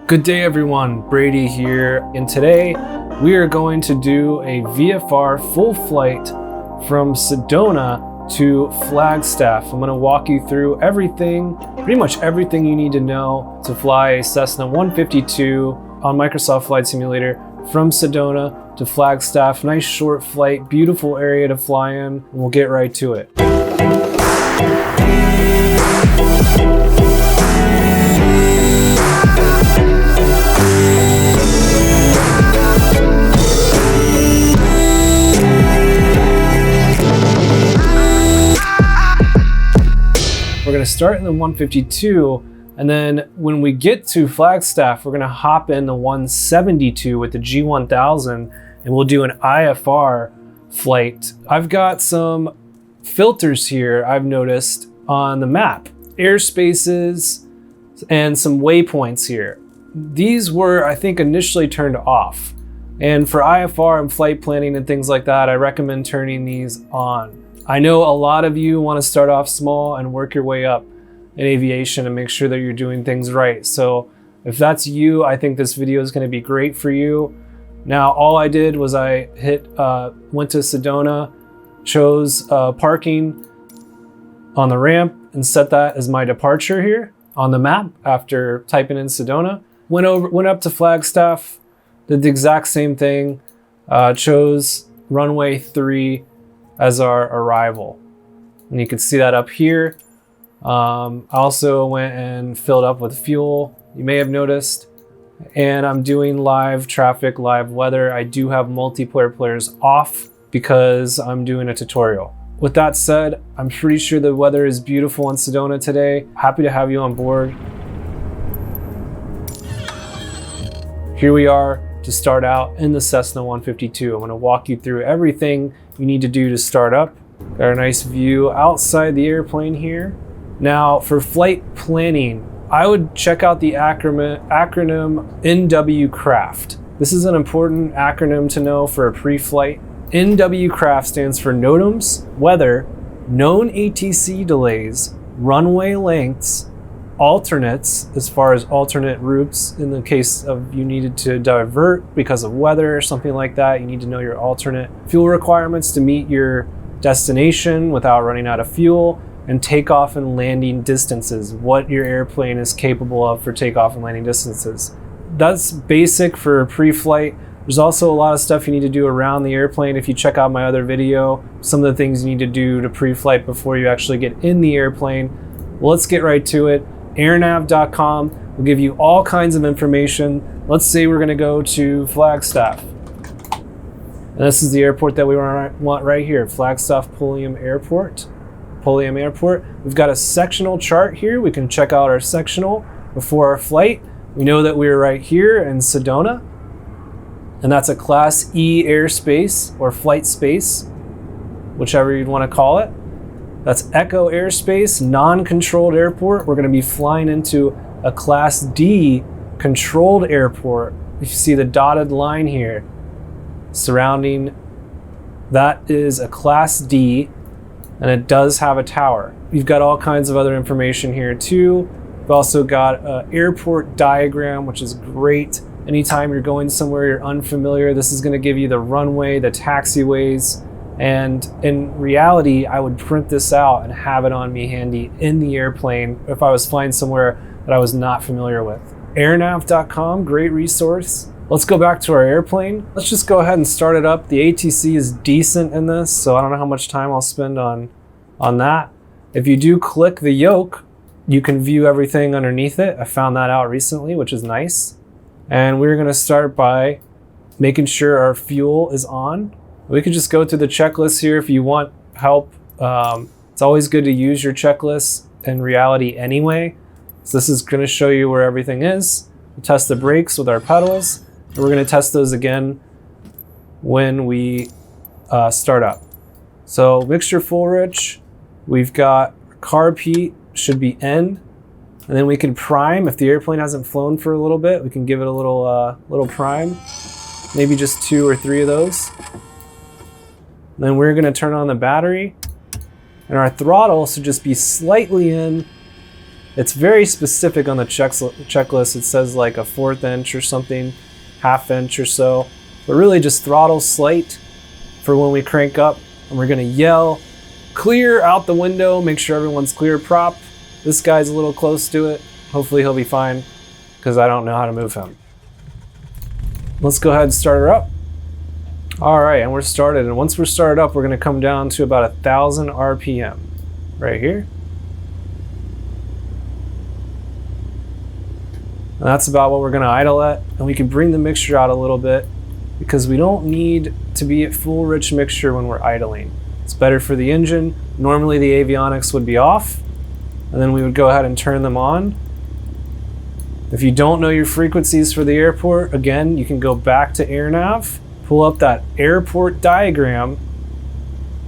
Good day everyone, Brady here, and today we are going to do a VFR full flight from Sedona to Flagstaff. I'm going to walk you through everything, pretty much everything you need to know to fly a Cessna 152 on Microsoft Flight Simulator from Sedona to Flagstaff. Nice short flight, beautiful area to fly in, and we'll get right to it. We're going to start in the 152, and then when we get to Flagstaff, we're going to hop in the 172 with the G1000, and we'll do an IFR flight. I've got some filters here I've noticed on the map, airspaces and some waypoints here. These were, I think, initially turned off. And for IFR and flight planning and things like that, I recommend turning these on. I know a lot of you want to start off small and work your way up in aviation and make sure that you're doing things right. So if that's you, I think this video is going to be great for you. Now, all I did was I went to Sedona, chose parking on the ramp and set that as my departure here on the map after typing in Sedona. Went up to Flagstaff, did the exact same thing, chose runway 3 as our arrival. And you can see that up here. I also went and filled up with fuel, you may have noticed. And I'm doing live traffic, live weather. I do have multiplayer players off because I'm doing a tutorial. With that said, I'm pretty sure the weather is beautiful in Sedona today. Happy to have you on board. Here we are to start out in the Cessna 152. I'm going to walk you through everything you need to do to start up. Got a nice view outside the airplane here. Now for flight planning, I would check out the acronym NW Craft. This is an important acronym to know for a pre-flight. NW Craft stands for NOTAMs, weather, known ATC delays, runway lengths, alternates, as far as alternate routes in the case of you needed to divert because of weather or something like that. You need to know your alternate fuel requirements to meet your destination without running out of fuel, and takeoff and landing distances, what your airplane is capable of for takeoff and landing distances. That's basic for pre-flight. There's also a lot of stuff you need to do around the airplane. If you check out my other video, some of the things you need to do to pre-flight before you actually get in the airplane. Well, let's get right to it. Airnav.com will give you all kinds of information. Let's say we're going to go to Flagstaff. And this is the airport that we want right here, Flagstaff Pulliam Airport. We've got a sectional chart here. We can check out our sectional before our flight. We know that we're right here in Sedona, and that's a Class E airspace or flight space, whichever you'd want to call it. That's Echo airspace, non-controlled airport. We're going to be flying into a Class D controlled airport. You see the dotted line here surrounding that is a Class D, and it does have a tower. You've got all kinds of other information here too. We've also got an airport diagram, which is great. Anytime you're going somewhere you're unfamiliar, this is going to give you the runway, the taxiways. And in reality, I would print this out and have it on me handy in the airplane if I was flying somewhere that I was not familiar with. Airnav.com, great resource. Let's go back to our airplane. Let's just go ahead and start it up. The ATC is decent in this, so I don't know how much time I'll spend on that. If you do click the yoke, you can view everything underneath it. I found that out recently, which is nice. And we're gonna start by making sure our fuel is on. We could just go through the checklist here if you want help. It's always good to use your checklist in reality anyway. So this is going to show you where everything is. We test the brakes with our pedals, and we're going to test those again when we start up. So mixture full rich, we've got carb heat should be N, and then we can prime. If the airplane hasn't flown for a little bit, we can give it a little prime, maybe just 2 or 3 of those. Then we're going to turn on the battery, and our throttle should just be slightly in It's very specific on the checklist. It says like a 1/4 inch or something, 1/2 inch or so. But really just throttle slight for when we crank up, and we're gonna yell, clear out the window, make sure everyone's clear prop. This guy's a little close to it. Hopefully he'll be fine, because I don't know how to move him. Let's go ahead and start her up. All right, and we're started. And once we're started up, we're gonna come down to about 1,000 RPM, right here. And that's about what we're gonna idle at. And we can bring the mixture out a little bit, because we don't need to be at full rich mixture when we're idling. It's better for the engine. Normally the avionics would be off, and then we would go ahead and turn them on. If you don't know your frequencies for the airport, again, you can go back to AirNav, pull up that airport diagram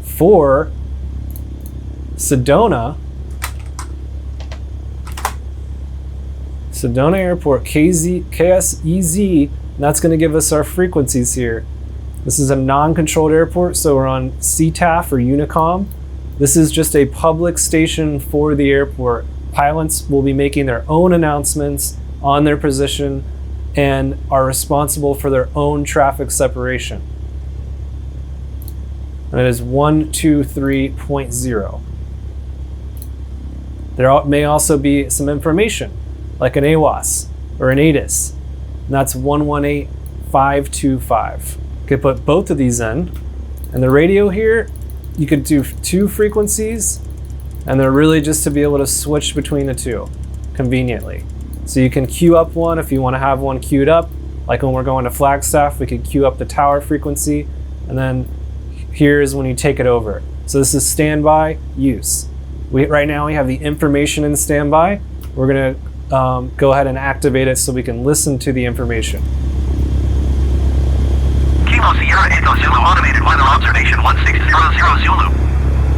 for Sedona. Sedona Airport, KSEZ, and that's going to give us our frequencies here. This is a non-controlled airport, so we're on CTAF or Unicom. This is just a public station for the airport. Pilots will be making their own announcements on their position and are responsible for their own traffic separation. And it is 123.0. There may also be some information, like an AWAS or an ATIS, and that's 118.525. You could put both of these in, and the radio here, you could do 2 frequencies, and they're really just to be able to switch between the 2 conveniently. So you can queue up one if you want to have one queued up, like when we're going to Flagstaff, we could queue up the tower frequency, and then here is when you take it over. So this is standby use. Right now we have the information in standby. We're going to go ahead and activate it so we can listen to the information. Kilo Sierra Echo Zulu automated weather observation 1600 Zulu.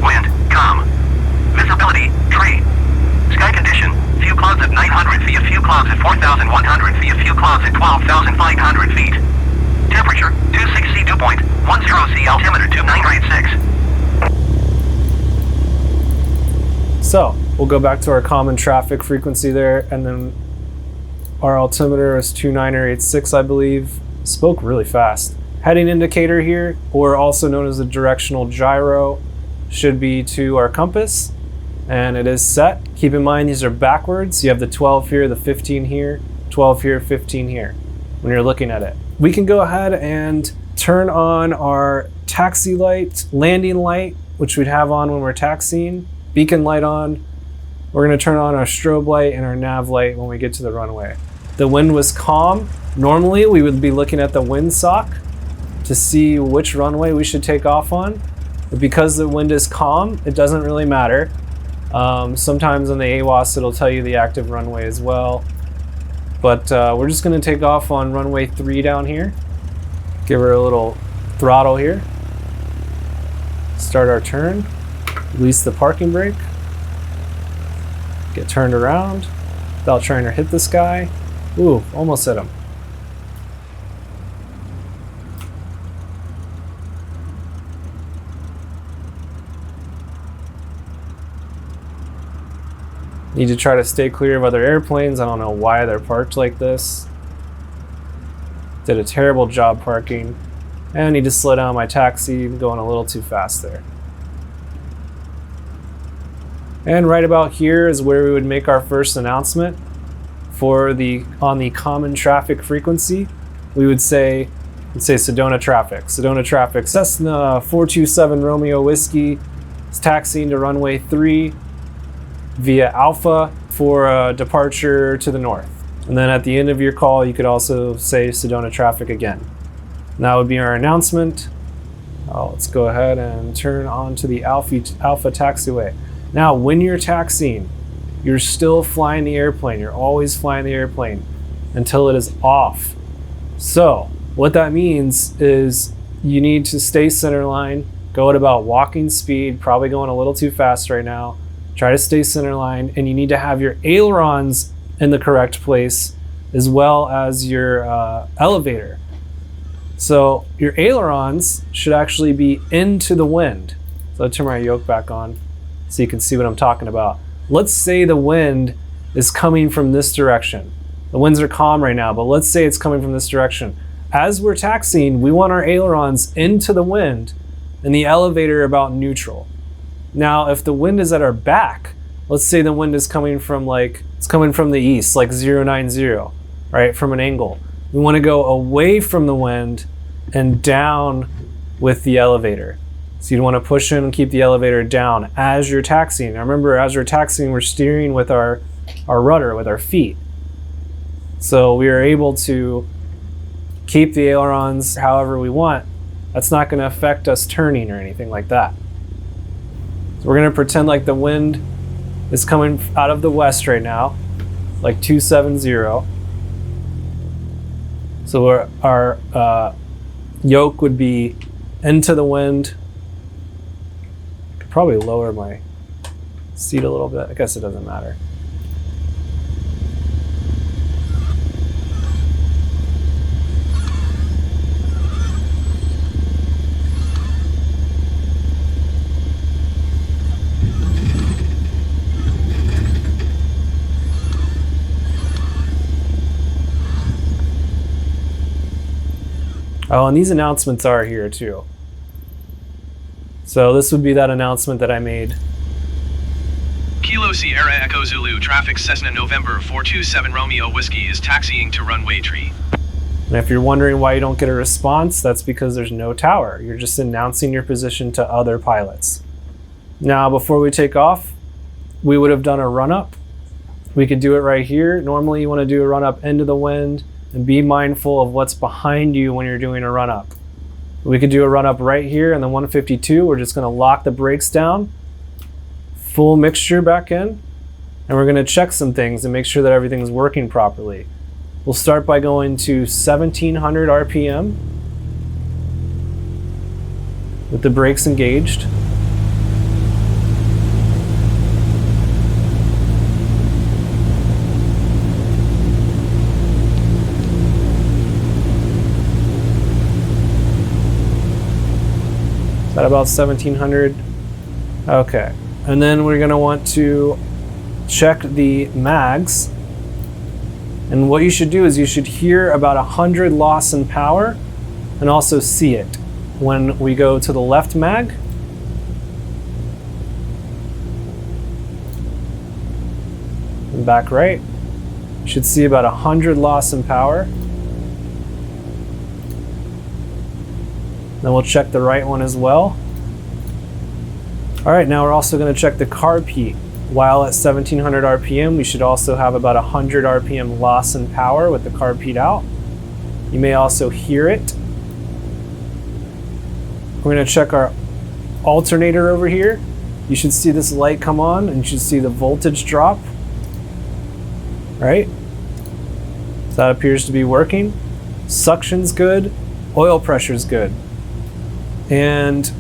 Wind, calm. Visibility, tree. Sky condition, few clouds at 900 feet, few clouds at 4,100 feet, few clouds at 12,500 feet. Temperature, 26 C, dew point, 10 C, altimeter 2986. So we'll go back to our common traffic frequency there, and then our altimeter is 2986, I believe. Spoke really fast. Heading indicator here, or also known as the directional gyro, should be to our compass, and it is set. Keep in mind these are backwards. You have the 12 here, the 15 here, 12 here, 15 here when you're looking at it. We can go ahead and turn on our taxi light, landing light, which we'd have on when we're taxiing, beacon light on. We're going to turn on our strobe light and our nav light when we get to the runway. The wind was calm. Normally we would be looking at the windsock to see which runway we should take off on, but because the wind is calm, it doesn't really matter. Sometimes on the AWAS it'll tell you the active runway as well, but we're just going to take off on runway 3 down here. Give her a little throttle here. Start our turn. Release the parking brake. Get turned around without trying to hit this guy. Ooh, almost hit him. Need to try to stay clear of other airplanes. I don't know why they're parked like this. Did a terrible job parking. And I need to slow down my taxi. I'm going a little too fast there. And right about here is where we would make our first announcement for on the common traffic frequency. We would say Sedona traffic. Sedona traffic, Cessna 427 Romeo Whiskey is taxiing to runway 3 via Alpha for a departure to the north. And then at the end of your call, you could also say Sedona traffic again. And that would be our announcement. Let's go ahead and turn on to the Alpha taxiway. Now, when you're taxiing, you're still flying the airplane. You're always flying the airplane until it is off. So what that means is you need to stay center line, go at about walking speed, probably going a little too fast right now. Try to stay center line, and you need to have your ailerons in the correct place as well as your elevator. So your ailerons should actually be into the wind. So I'll turn my yoke back on so you can see what I'm talking about. Let's say the wind is coming from this direction. The winds are calm right now, but let's say it's coming from this direction. As we're taxiing, we want our ailerons into the wind and the elevator about neutral. Now, if the wind is at our back, let's say the wind is coming from it's coming from the east, like 090, right, from an angle. We want to go away from the wind and down with the elevator. So you want to push in and keep the elevator down as you're taxiing. Now remember, as we're taxiing, we're steering with our rudder, with our feet. So we are able to keep the ailerons however we want. That's not going to affect us turning or anything like that. So we're going to pretend like the wind is coming out of the west right now, like 270. So our yoke would be into the wind. I could probably lower my seat a little bit. I guess it doesn't matter. Oh, and these announcements are here too. So this would be that announcement that I made. Kilo Sierra Echo Zulu, traffic Cessna November 427 Romeo Whiskey is taxiing to runway 3. And if you're wondering why you don't get a response, that's because there's no tower. You're just announcing your position to other pilots. Now, before we take off, we would have done a run-up. We could do it right here. Normally you want to do a run-up into the wind, and be mindful of what's behind you when you're doing a run-up. We could do a run-up right here in the 152. We're just going to lock the brakes down, full mixture back in, and we're going to check some things and make sure that everything's working properly. We'll start by going to 1700 RPM with the brakes engaged. Is that about 1700? Okay. And then we're going to want to check the mags. And what you should do is you should hear about 100 loss in power and also see it when we go to the left mag. And back right. You should see about 100 loss in power. Then we'll check the right one as well. All right, now we're also going to check the carb heat. While at 1700 RPM, we should also have about 100 RPM loss in power with the carb heat out. You may also hear it. We're going to check our alternator over here. You should see this light come on and you should see the voltage drop. Right? So that appears to be working. Suction's good. Oil pressure's good. And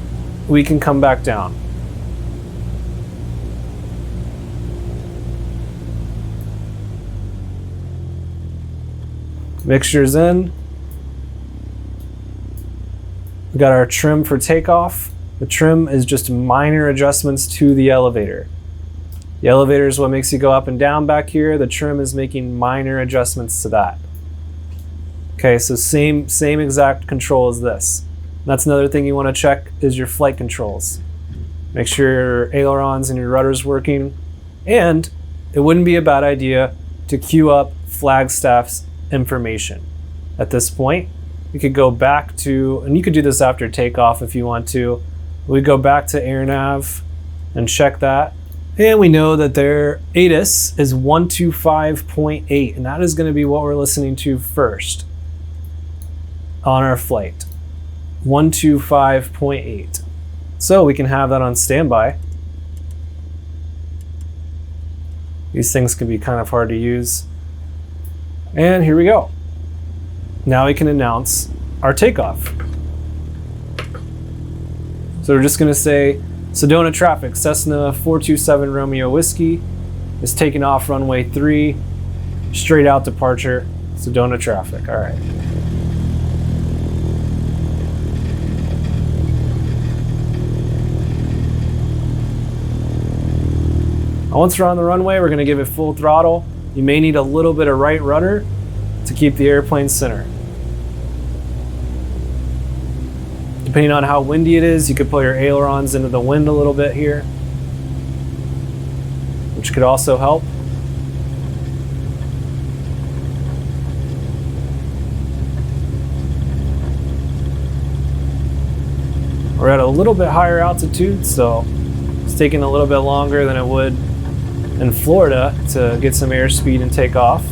we can come back down. Mixture's in. We got our trim for takeoff. The trim is just minor adjustments to the elevator. The elevator is what makes you go up and down back here. The trim is making minor adjustments to that. Okay, so same exact control as this. That's another thing you want to check is your flight controls. Make sure your ailerons and your rudder's working. And it wouldn't be a bad idea to queue up Flagstaff's information. At this point, we could go back to, and you could do this after takeoff if you want to. We go back to AirNav and check that. And we know that their ATIS is 125.8, and that is going to be what we're listening to first on our flight. 125.8. So we can have that on standby. These things can be kind of hard to use. And here we go. Now we can announce our takeoff. So we're just going to say Sedona traffic, Cessna 427 Romeo Whiskey is taking off runway 3, straight out departure, Sedona traffic. All right. Now once we're on the runway, we're gonna give it full throttle. You may need a little bit of right rudder to keep the airplane center. Depending on how windy it is, you could pull your ailerons into the wind a little bit here, which could also help. We're at a little bit higher altitude, so it's taking a little bit longer than it would in Florida to get some airspeed and take off.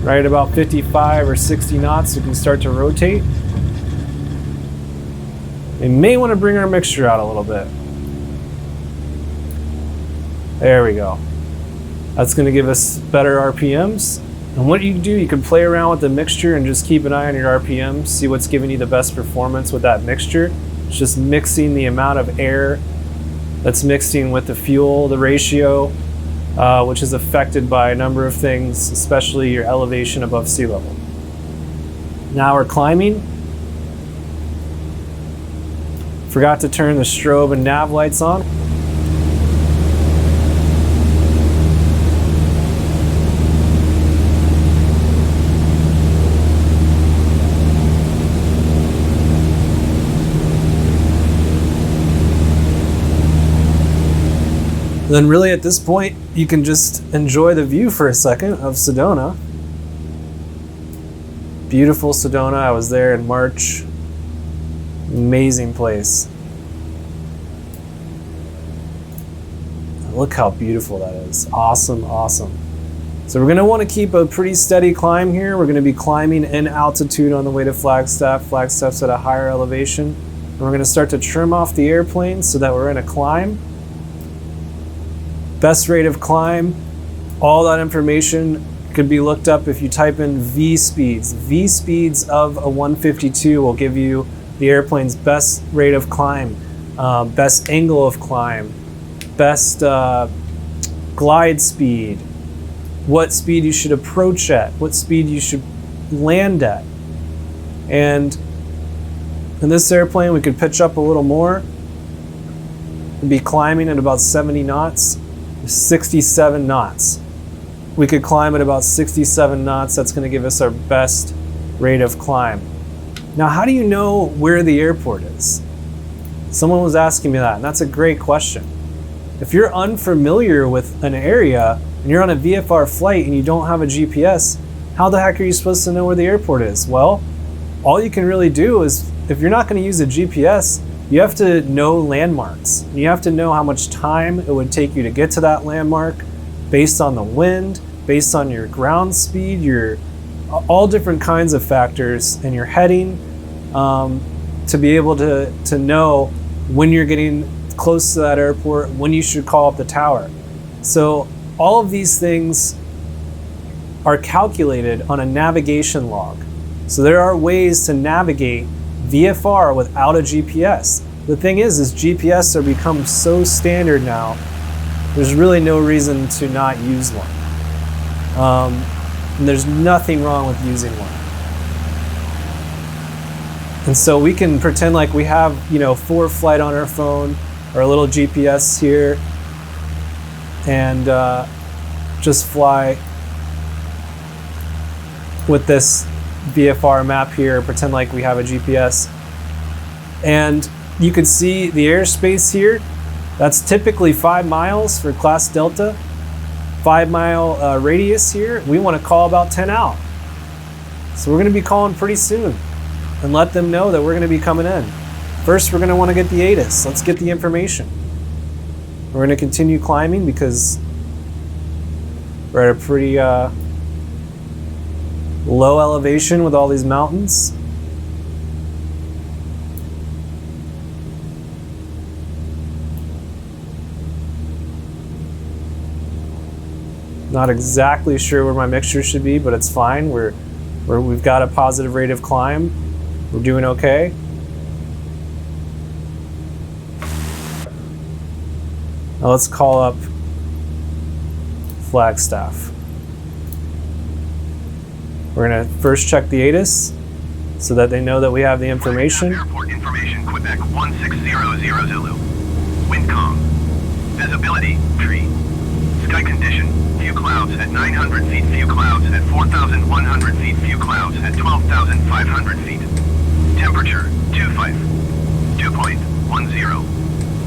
Right at about 55 or 60 knots, we can start to rotate. We may want to bring our mixture out a little bit. There we go. That's going to give us better RPMs. And what you can do, you can play around with the mixture and just keep an eye on your RPMs, see what's giving you the best performance with that mixture. It's just mixing the amount of air that's mixing with the fuel, the ratio, which is affected by a number of things, especially your elevation above sea level. Now we're climbing. Forgot to turn the strobe and nav lights on. Then really at this point, you can just enjoy the view for a second of Sedona. Beautiful Sedona. I was there in March. Amazing place. Look how beautiful that is. Awesome, awesome. So we're gonna wanna keep a pretty steady climb here. We're gonna be climbing in altitude on the way to Flagstaff. Flagstaff's at a higher elevation. And we're gonna start to trim off the airplane so that we're in a climb. Best rate of climb, all that information could be looked up if you type in V speeds. V speeds of a 152 will give you the airplane's best rate of climb, best angle of climb, best glide speed, what speed you should approach at, what speed you should land at. And in this airplane, we could pitch up a little more and be climbing at about 70 knots. 67 knots. We could climb at about 67 knots. That's going to give us our best rate of climb. Now, how do you know where the airport is? Someone was asking me that, and that's a great question. If you're unfamiliar with an area and you're on a VFR flight and you don't have a GPS, how the heck are you supposed to know where the airport is? Well, all you can really do is, if you're not going to use a GPS, you have to know landmarks. You have to know how much time it would take you to get to that landmark based on the wind, based on your ground speed, your all different kinds of factors, and your heading, to be able to know when you're getting close to that airport, when you should call up the tower. So all of these things are calculated on a navigation log. So there are ways to navigate VFR without a GPS. The thing is GPS have become so standard now, there's really no reason to not use one. And there's nothing wrong with using one. And so we can pretend like we have, forward flight on our phone or a little GPS here, and just fly with this VFR map here, pretend like we have a GPS. And you can see the airspace here. That's typically 5 miles for Class Delta. 5 mile radius here. We want to call about 10 out. So we're going to be calling pretty soon and let them know that we're going to be coming in. First, we're going to want to get the ATIS. Let's get the information. We're going to continue climbing because we're at a pretty low elevation with all these mountains. Not exactly sure where my mixture should be, but it's fine. We've got a positive rate of climb. We're doing okay. Now let's call up Flagstaff. We're gonna first check the ATIS. so that they know that we have the information. Airport information, Quebec 1600 Zulu. Wind calm. Visibility, tree. Sky condition, few clouds at 900 feet, few clouds at 4,100 feet, few clouds at 12,500 feet. Temperature, 2.10.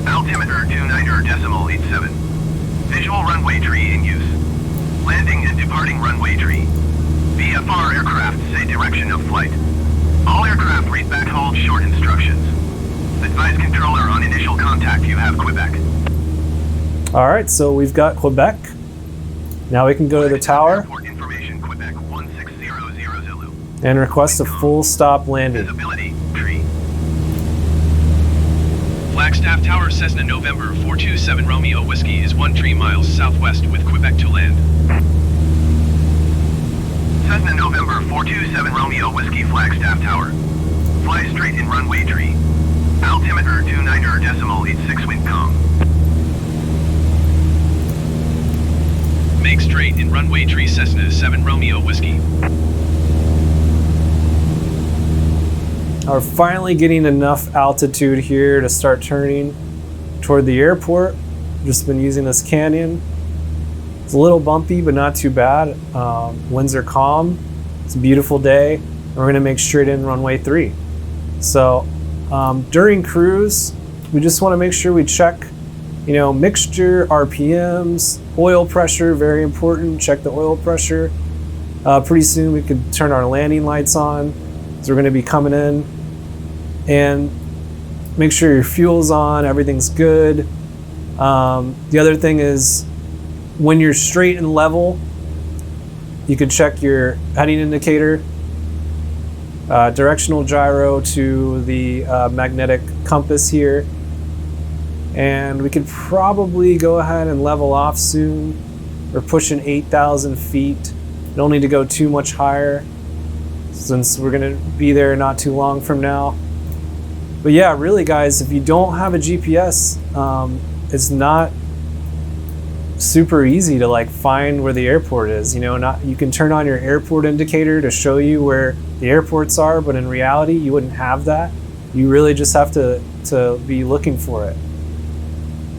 Altimeter, 29.87. Visual runway tree in use. Landing and departing runway tree. VFR aircraft say direction of flight. All aircraft read back hold short instructions. Advise controller on initial contact you have Quebec. All right, so we've got Quebec. Now we can go to the tower Airport information, Quebec 1600 Zulu. and request a full stop landing. Visibility, tree. Flagstaff Tower, Cessna November 427 Romeo Whiskey is 13 miles southwest with Quebec to land. Cessna November 427 Romeo Whiskey Flagstaff Tower. Fly straight in runway tree. Altimeter 29.86 wind calm. Make straight in runway tree Cessna 7 Romeo Whiskey. We're finally getting enough altitude here to start turning toward the airport. Just been using this canyon. It's a little bumpy, but not too bad. Winds are calm. It's a beautiful day. And we're gonna make straight in runway 3. So during cruise, we just wanna make sure we check, mixture, RPMs, oil pressure, very important. Check the oil pressure. Pretty soon we could turn our landing lights on. So we're gonna be coming in, and make sure your fuel's on, everything's good. The other thing is, when you're straight and level, you can check your heading indicator, directional gyro to the magnetic compass here. And we could probably go ahead and level off soon. We're pushing 8,000 feet. Don't need to go too much higher, since we're gonna be there not too long from now. But yeah, really guys, if you don't have a GPS, it's not super easy to find where the airport is. You can turn on your airport indicator to show you where the airports are, but in reality you wouldn't have that. You really just have to be looking for it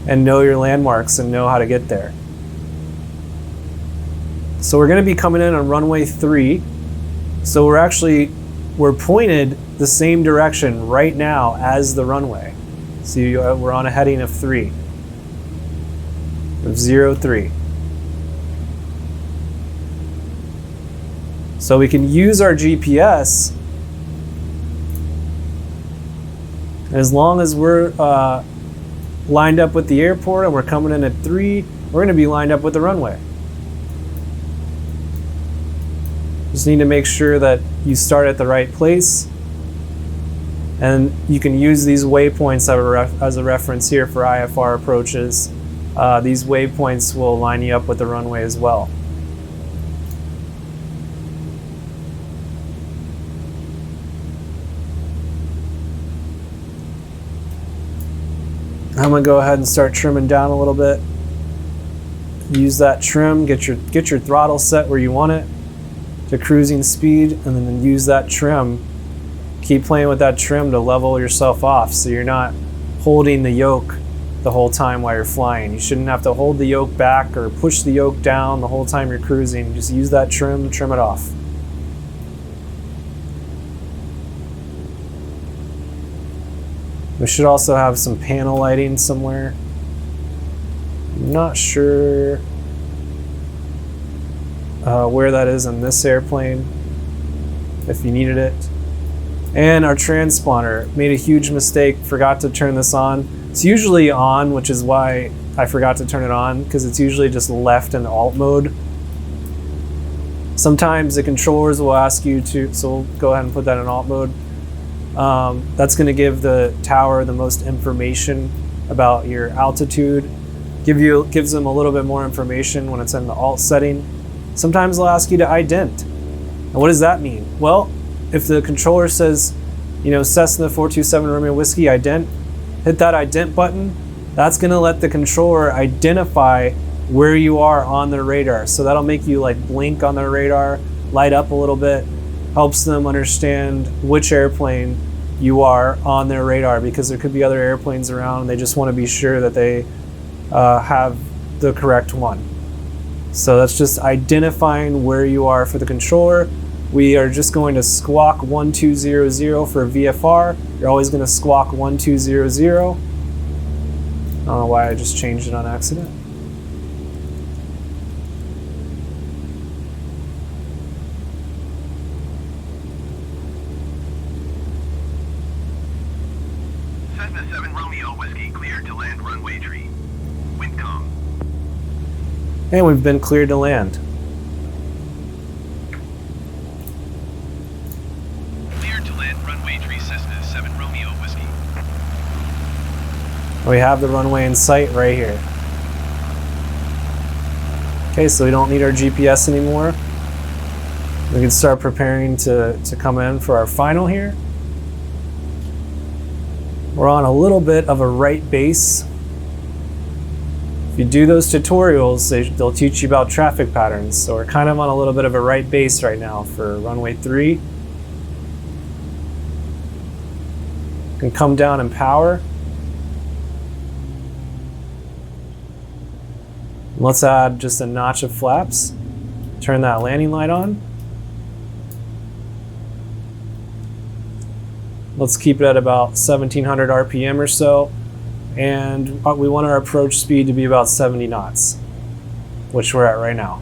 and know your landmarks and know how to get there. So we're gonna be coming in on runway 3. So we're pointed the same direction right now as the runway. So we're on a heading of 3. Of 03. So we can use our GPS, as long as we're lined up with the airport and we're coming in at 3, we're gonna be lined up with the runway. Just need to make sure that you start at the right place, and you can use these waypoints as a reference here for IFR approaches. These waypoints will line you up with the runway as well. I'm gonna go ahead and start trimming down a little bit. Use that trim, get your throttle set where you want it to cruising speed, and then use that trim. Keep playing with that trim to level yourself off, so you're not holding the yoke the whole time while you're flying. You shouldn't have to hold the yoke back or push the yoke down the whole time you're cruising. Just use that trim it off. We should also have some panel lighting somewhere. I'm not sure where that is on this airplane, if you needed it. And our transponder, made a huge mistake, forgot to turn this on. It's usually on, which is why I forgot to turn it on, because it's usually just left in alt mode. Sometimes the controllers will ask you to, so we'll go ahead and put that in alt mode. That's going to give the tower the most information about your altitude. Gives them a little bit more information when it's in the alt setting. Sometimes they'll ask you to ident. And what does that mean? Well, if the controller says, Cessna 427 Romeo Whiskey ident, hit that ident button. That's going to let the controller identify where you are on their radar. So that'll make you blink on their radar, light up a little bit. helps them understand which airplane you are on their radar, because there could be other airplanes around and they just want to be sure that they have the correct one. So that's just identifying where you are for the controller. We are just going to squawk 1200 for VFR. You're always going to squawk 1200. I don't know why I just changed it on accident. Cessna 7 Romeo Whiskey cleared to land runway tree. Wind calm. And we've been cleared to land. Cleared to land runway tree Cessna 7 Romeo Whiskey. We have the runway in sight right here. Okay, so we don't need our GPS anymore. We can start preparing to come in for our final here. We're on a little bit of a right base. If you do those tutorials, they'll teach you about traffic patterns. So we're kind of on a little bit of a right base right now for runway 3. Can come down in power. Let's add just a notch of flaps. Turn that landing light on. Let's keep it at about 1700 RPM or so. And we want our approach speed to be about 70 knots, which we're at right now.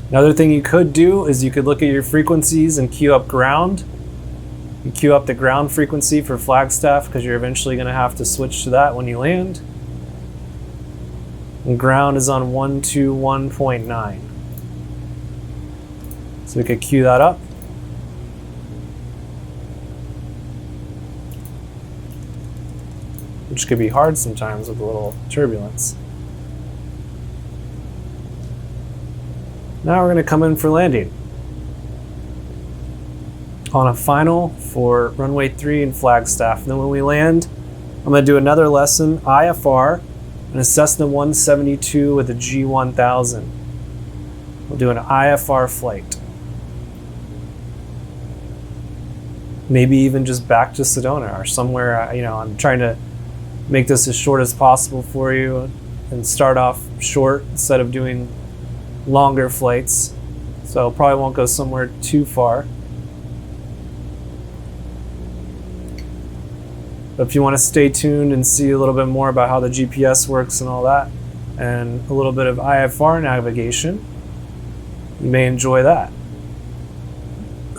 Another thing you could do is you could look at your frequencies and queue up ground. You queue up the ground frequency for Flagstaff, because you're eventually going to have to switch to that when you land. And ground is on 121.9. So we could queue that up. Which could be hard sometimes with a little turbulence. Now we're going to come in for landing. On a final for runway 3 and Flagstaff. And then when we land, I'm going to do another lesson, IFR, and a Cessna 172 with a G1000. We'll do an IFR flight. Maybe even just back to Sedona or somewhere. I'm trying to make this as short as possible for you and start off short instead of doing longer flights. So probably won't go somewhere too far. But if you want to stay tuned and see a little bit more about how the GPS works and all that, and a little bit of IFR navigation, you may enjoy that.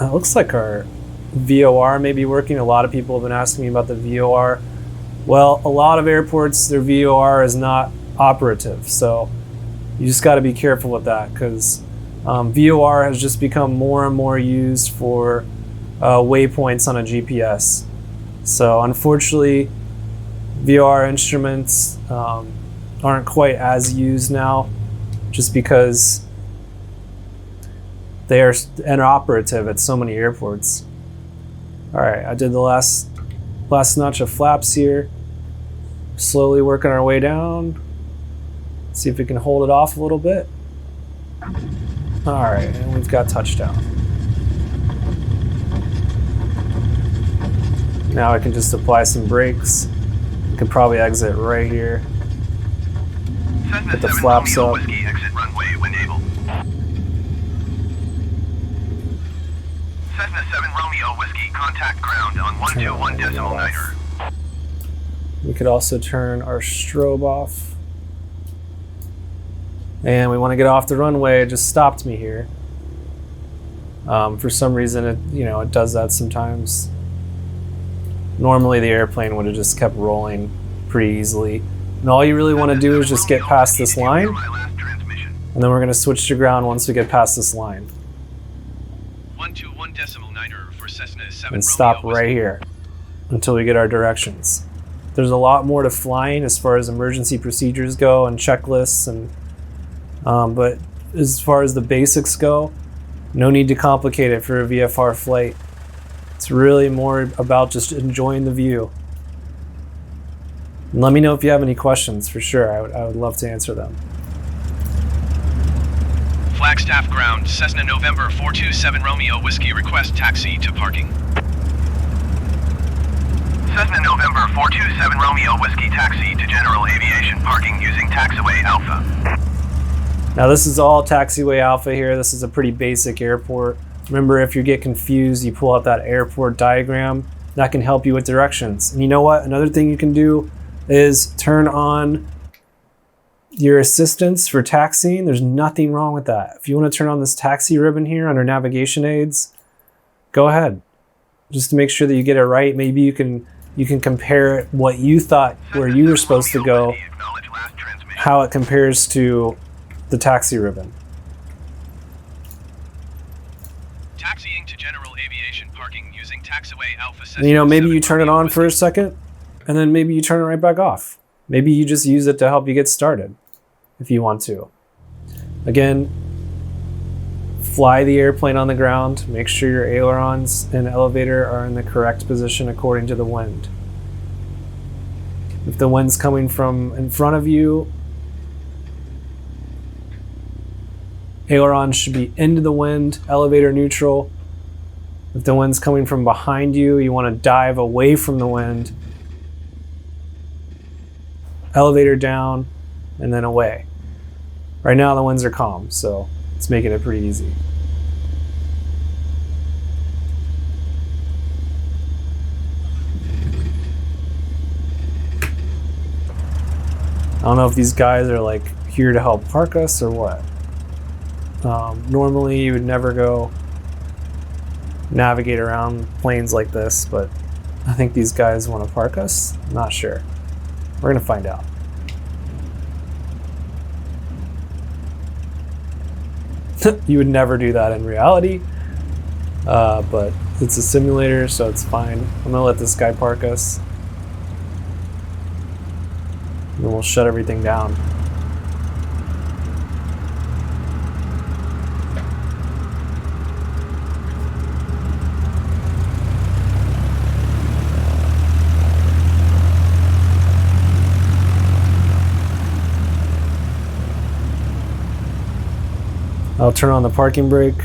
It looks like our VOR may be working. A lot of people have been asking me about the VOR. Well, a lot of airports, their VOR is not operative, so you just got to be careful with that, because VOR has just become more and more used for waypoints on a GPS. So unfortunately, VOR instruments aren't quite as used now, just because they are inoperative at so many airports. All right, I did the last notch of flaps here. Slowly working our way down. See if we can hold it off a little bit. All right, and we've got touchdown. Now I can just apply some brakes. We can probably exit right here. Put the flaps up. Whiskey, exit runway when able. Cessna 7 Romeo Whiskey, contact ground on 121.9er. We could also turn our strobe off. And we want to get off the runway. It just stopped me here. For some reason, it does that sometimes. Normally the airplane would have just kept rolling pretty easily. And all you really want to do is just get past this line. And then we're going to switch to ground once we get past this line. 121.9er for Cessna 7 And stop right here until we get our directions. There's a lot more to flying as far as emergency procedures go and checklists, and but as far as the basics go, no need to complicate it for a VFR flight. It's really more about just enjoying the view. And let me know if you have any questions for sure. I would love to answer them. Flagstaff ground, Cessna November 427 Romeo Whiskey, request taxi to parking. Cessna November 427 Romeo Whiskey, taxi to general aviation parking using taxiway Alpha. Now this is all taxiway Alpha here. This is a pretty basic airport. Remember, if you get confused, you pull out that airport diagram. That can help you with directions. And you know what? Another thing you can do is turn on your assistance for taxiing. There's nothing wrong with that. If you want to turn on this taxi ribbon here under navigation aids, go ahead. Just to make sure that you get it right. Maybe you can compare what you thought where you were supposed to go, how it compares to the taxi ribbon. Taxiing to general aviation parking using taxiway Alpha. And, you know, maybe you turn it on for a second and then maybe you turn it right back off. Maybe you just use it to help you get started if you want to. Again, fly the airplane on the ground. Make sure your ailerons and elevator are in the correct position according to the wind. If the wind's coming from in front of you, ailerons should be into the wind, elevator neutral. If the wind's coming from behind you, you want to dive away from the wind, elevator down, and then away. Right now the winds are calm, so it's making it pretty easy. I don't know if these guys are like here to help park us or what. Normally you would never go navigate around planes like this, but I think these guys want to park us. I'm not sure. We're gonna find out. You would never do that in reality, but it's a simulator, so it's fine. I'm gonna let this guy park us, and then we'll shut everything down. I'll turn on the parking brake,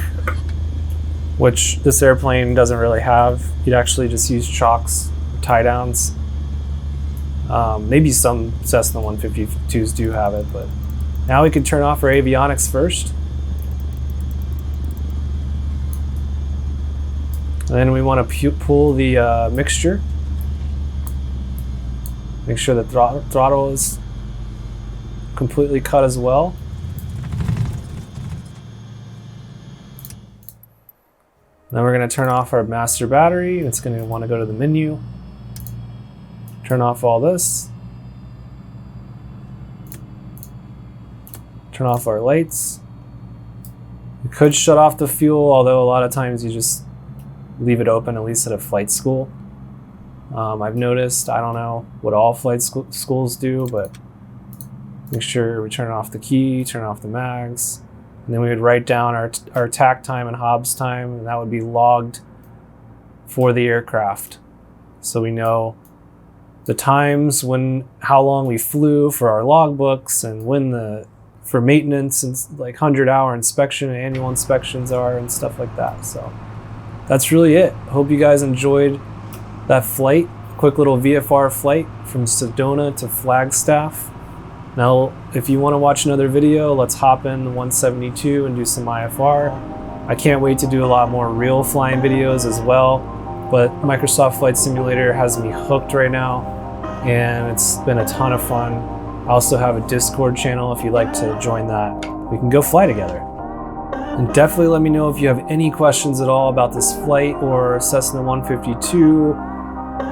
which this airplane doesn't really have. You'd actually just use chocks, tie downs. Maybe some Cessna 152s do have it, but now we can turn off our avionics first. And then we want to pull the mixture. Make sure the throttle is completely cut as well. Then we're going to turn off our master battery. It's going to want to go to the menu. Turn off all this. Turn off our lights. We could shut off the fuel, although a lot of times you just leave it open, at least at a flight school. I've noticed, I don't know what all flight schools do, but make sure we turn off the key, turn off the mags. And then we would write down our tack time and Hobbs time, and that would be logged for the aircraft. So we know the times, how long we flew for our logbooks, and when for maintenance and like 100-hour inspection and annual inspections are and stuff like that. So that's really it. Hope you guys enjoyed that flight, quick little VFR flight from Sedona to Flagstaff. Now, if you want to watch another video, let's hop in the 172 and do some IFR. I can't wait to do a lot more real flying videos as well, but Microsoft Flight Simulator has me hooked right now, and it's been a ton of fun. I also have a Discord channel if you'd like to join that. We can go fly together. And definitely let me know if you have any questions at all about this flight or Cessna 152,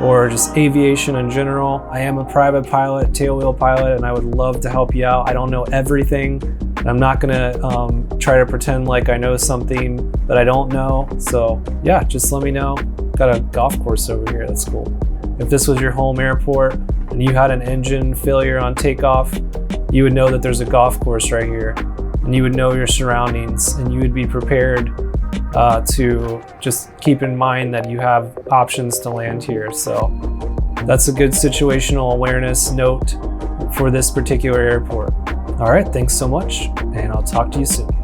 or just aviation in general. I am a private pilot, tailwheel pilot, and I would love to help you out. I don't know everything. I'm not gonna try to pretend like I know something that I don't know. So yeah, just let me know. Got a golf course over here, that's cool. If this was your home airport and you had an engine failure on takeoff, you would know that there's a golf course right here, and you would know your surroundings, and you would be prepared to just keep in mind that you have options to land here. So That's a good situational awareness note for this particular airport. All right, thanks so much, and I'll talk to you soon.